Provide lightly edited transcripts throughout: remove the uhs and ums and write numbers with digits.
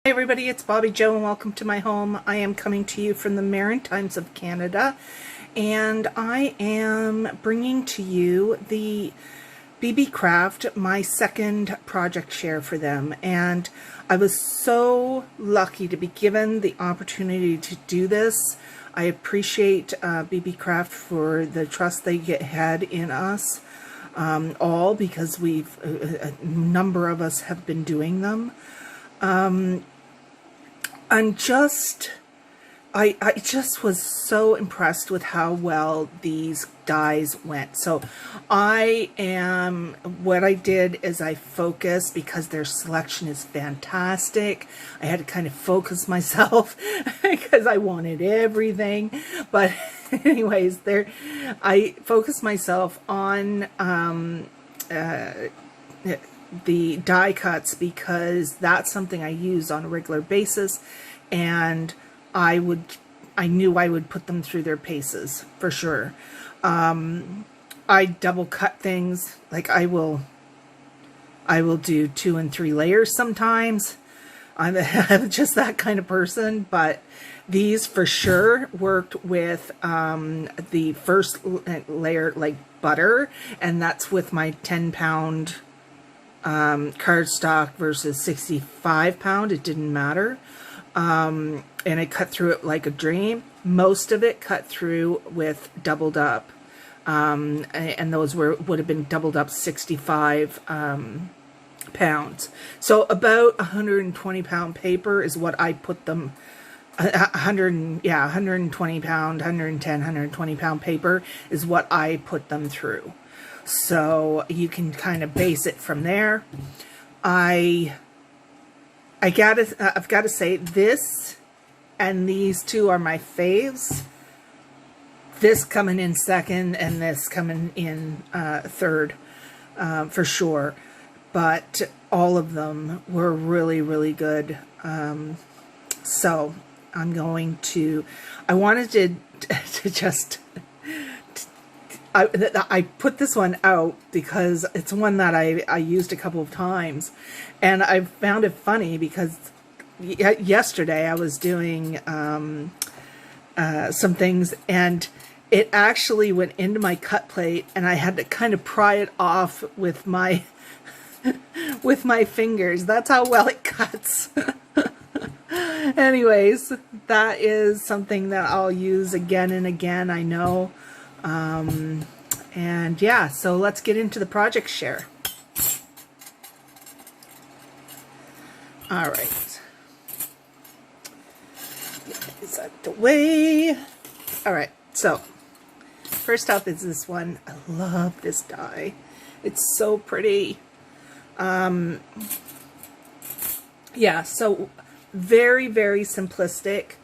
Hi everybody, it's Bobbi-Jo and welcome to my home. I am coming to you from the Maritimes of Canada, and I am bringing to you the Beebeecraft, my second project share for them. And I was so lucky to be given the opportunity to do this. I appreciate Beebeecraft for the trust they had in us all, because a number of us have been doing them. I just was so impressed with how well these dies went. So what I did is I focused, because their selection is fantastic. I had to kind of focus myself because I wanted everything. But anyways, I focused myself on the die cuts, because that's something I use on a regular basis, and I knew I would put them through their paces for sure. I double cut things, like I will do 2 and 3 layers sometimes. I'm just that kind of person. But these for sure worked with the first layer, like butter, and that's with my 10-pound cardstock versus 65-pound. It didn't matter. And I cut through it like a dream. Most of it cut through with doubled up, and those would have been doubled up 65 pounds. So about 120-pound paper is what I put them. 120 pound, 110, 120-pound paper is what I put them through. So you can kind of base it from there. I've got to say, this and these two are my faves. This coming in second and this coming in third, for sure. But all of them were really, really good. So I'm going to, I wanted to just, I put this one out because it's one that I used a couple of times, and I found it funny because yesterday I was doing some things, and it actually went into my cut plate, and I had to kind of pry it off with my with my fingers. That's how well it cuts. Anyways, that is something that I'll use again and again, I know. And yeah, so let's get into the project share. All right. Get this out of the way. All right, so first up is this one. I love this die. It's so pretty. Yeah, so very, very simplistic,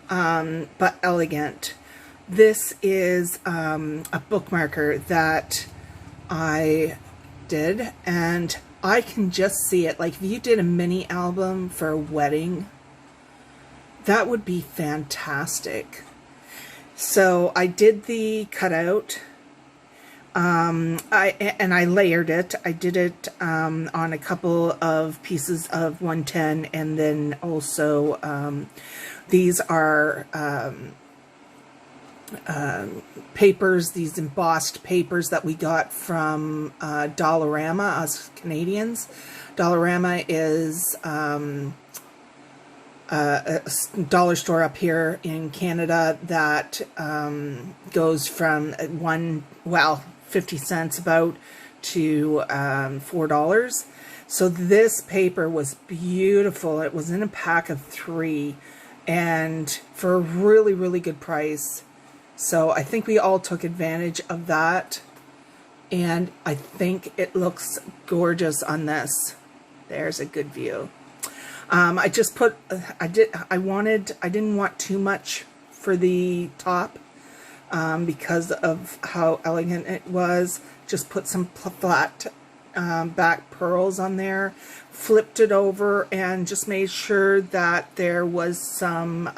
but elegant. This is a bookmarker that I did, and I can just see it. Like, if you did a mini album for a wedding, that would be fantastic. So I did the cutout. I layered it. I did it on a couple of pieces of 110, and then also these are papers, these embossed papers that we got from Dollarama, us Canadians. Dollarama is a dollar store up here in Canada that goes from 50 cents about to $4. So this paper was beautiful. It was in a pack of 3, and for a really, really good price. So I think we all took advantage of that, and I think it looks gorgeous on this. There's a good view. I just put, I didn't want too much for the top, because of how elegant it was. Just put some flat back pearls on there, flipped it over, and just made sure that there was some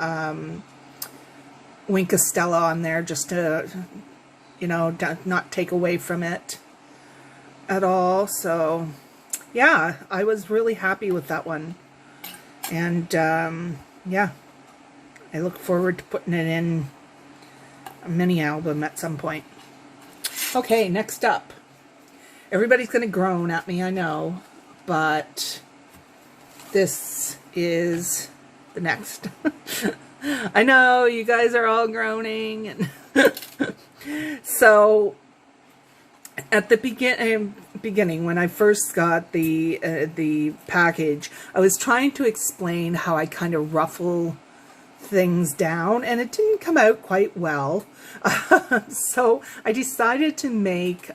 Wink of Stella on there, just to, you know, not take away from it at all. So yeah, I was really happy with that one. And yeah, I look forward to putting it in a mini album at some point. Okay, next up. Everybody's going to groan at me, I know, but this is the next. I know you guys are all groaning. And so at the beginning, when I first got the package, I was trying to explain how I kind of ruffle things down, and it didn't come out quite well. So I decided to make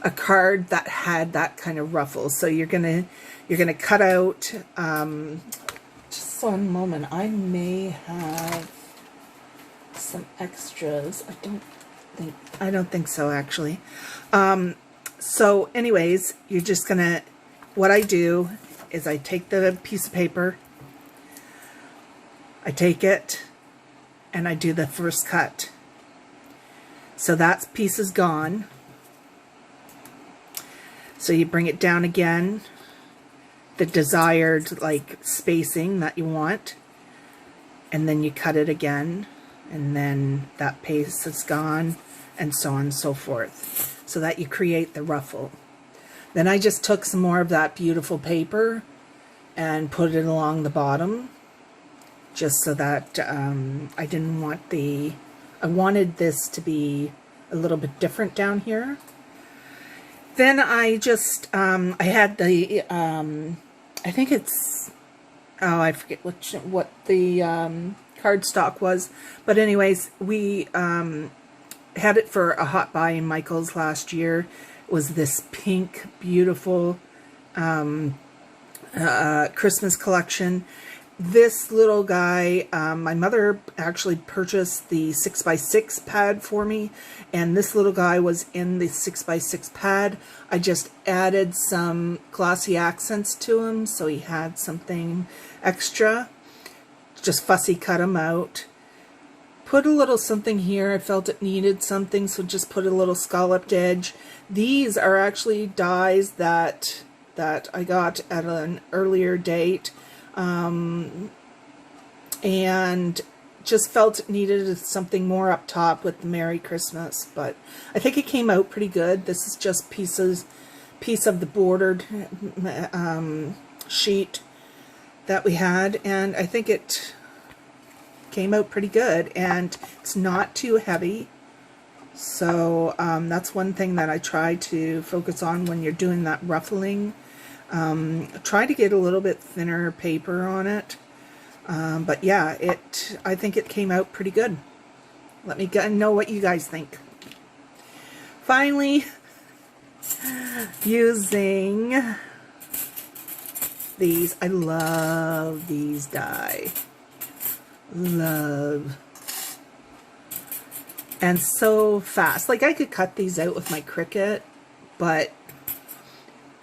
a card that had that kind of ruffle. So you're gonna cut out. Just one moment. I may have some extras. I don't think so, actually. So anyways, you're just gonna. What I do is I take the piece of paper. I take it and I do the first cut. So that piece is gone. So you bring it down again, the desired like spacing that you want, and then you cut it again, and then that piece is gone, and so on and so forth, so that you create the ruffle. Then I just took some more of that beautiful paper and put it along the bottom, just so that I didn't want I wanted this to be a little bit different down here. Then I just, I had the, I think it's, oh, I forget what the cardstock was. But anyways, we had it for a hot buy in Michael's last year. It was this pink, beautiful Christmas collection. This little guy, my mother actually purchased the 6x6 pad for me, and this little guy was in the 6x6 pad. I just added some glossy accents to him, so he had something extra. Just fussy cut him out. Put a little something here. I felt it needed something, so just put a little scalloped edge. These are actually dies that I got at an earlier date. And just felt it needed something more up top with the Merry Christmas, but I think it came out pretty good. This is just piece of the bordered sheet that we had, and I think it came out pretty good, and it's not too heavy. So that's one thing that I try to focus on when you're doing that ruffling. Try to get a little bit thinner paper on it, but yeah, I think it came out pretty good. Let me know what you guys think. Finally, using these. I love these die. Love. And so fast. Like, I could cut these out with my Cricut, but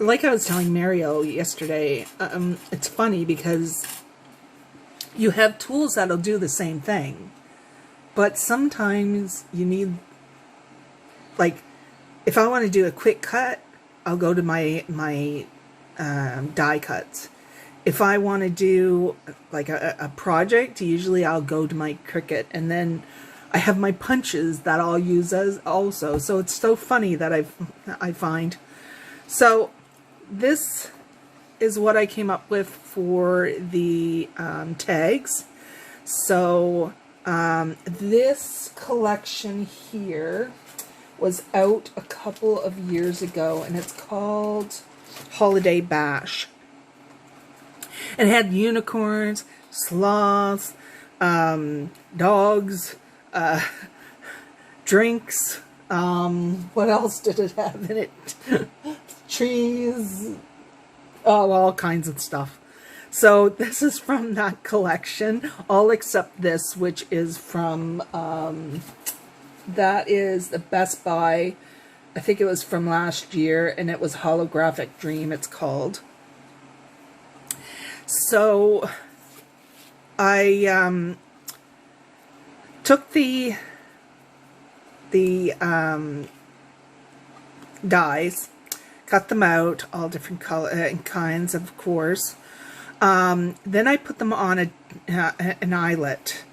like I was telling Mario yesterday, it's funny because you have tools that'll do the same thing, but sometimes you need, like, if I want to do a quick cut, I'll go to my die cuts. If I want to do like a project, usually I'll go to my Cricut, and then I have my punches that I'll use as also. So it's so funny that I find. So this is what I came up with for the tags. So this collection here was out a couple of years ago, and it's called Holiday Bash. And it had unicorns, sloths, dogs, drinks. What else did it have in it? Trees, oh, all kinds of stuff. So this is from that collection, all except this, which is from, that is the Best Buy. I think it was from last year, and it was Holographic Dream, it's called. So I took the dies, cut them out, all different color and kinds, of course. Then I put them on an eyelet,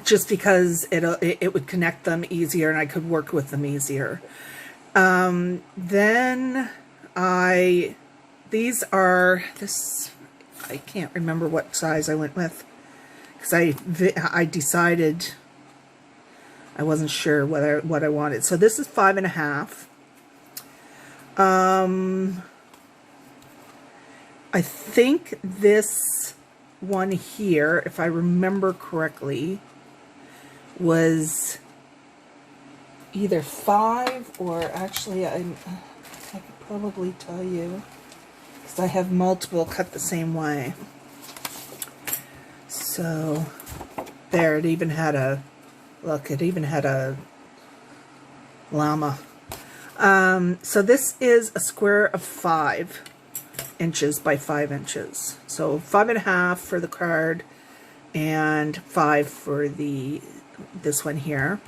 just because it would connect them easier and I could work with them easier. Then I can't remember what size I went with, because I decided I wasn't sure what I wanted. So this is 5.5. I think this one here, if I remember correctly, was either 5 or actually I could probably tell you, because I have multiple cut the same way. So there, it even had a look. It even had a llama. So this is a square of 5 inches by 5 inches. So 5.5 for the card and 5 for this one here.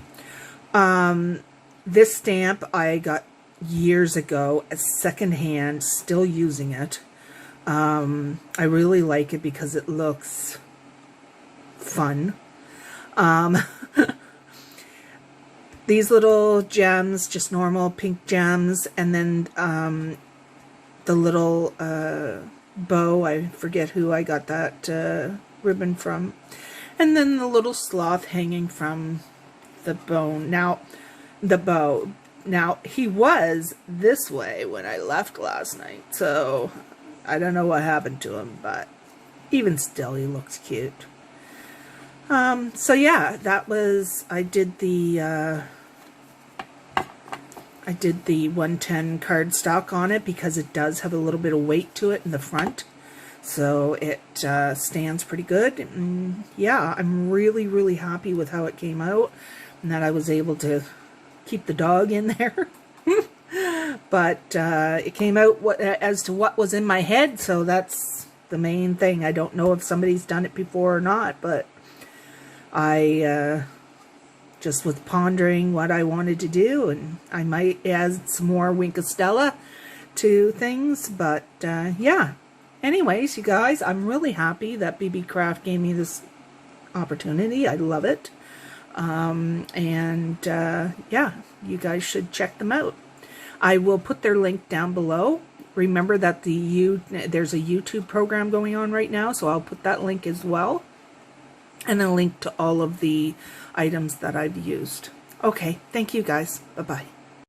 This stamp I got years ago as secondhand, still using it. I really like it because it looks fun. These little gems, just normal pink gems, and then the little bow, I forget who I got that ribbon from, and then the little sloth hanging from the bone. Now, the bow. Now, he was this way when I left last night, so I don't know what happened to him, but even still, he looks cute. So yeah, that was, I did the 110 cardstock on it because it does have a little bit of weight to it in the front. So it stands pretty good. And yeah, I'm really, really happy with how it came out and that I was able to keep the dog in there. But it came out as to what was in my head, so that's the main thing. I don't know if somebody's done it before or not, but I just was pondering what I wanted to do, and I might add some more Wink of Stella to things, but yeah. Anyways, you guys, I'm really happy that Beebeecraft gave me this opportunity. I love it. Yeah, you guys should check them out. I will put their link down below. Remember that there's a YouTube program going on right now, so I'll put that link as well. And a link to all of the items that I've used. Okay, thank you guys. Bye-bye.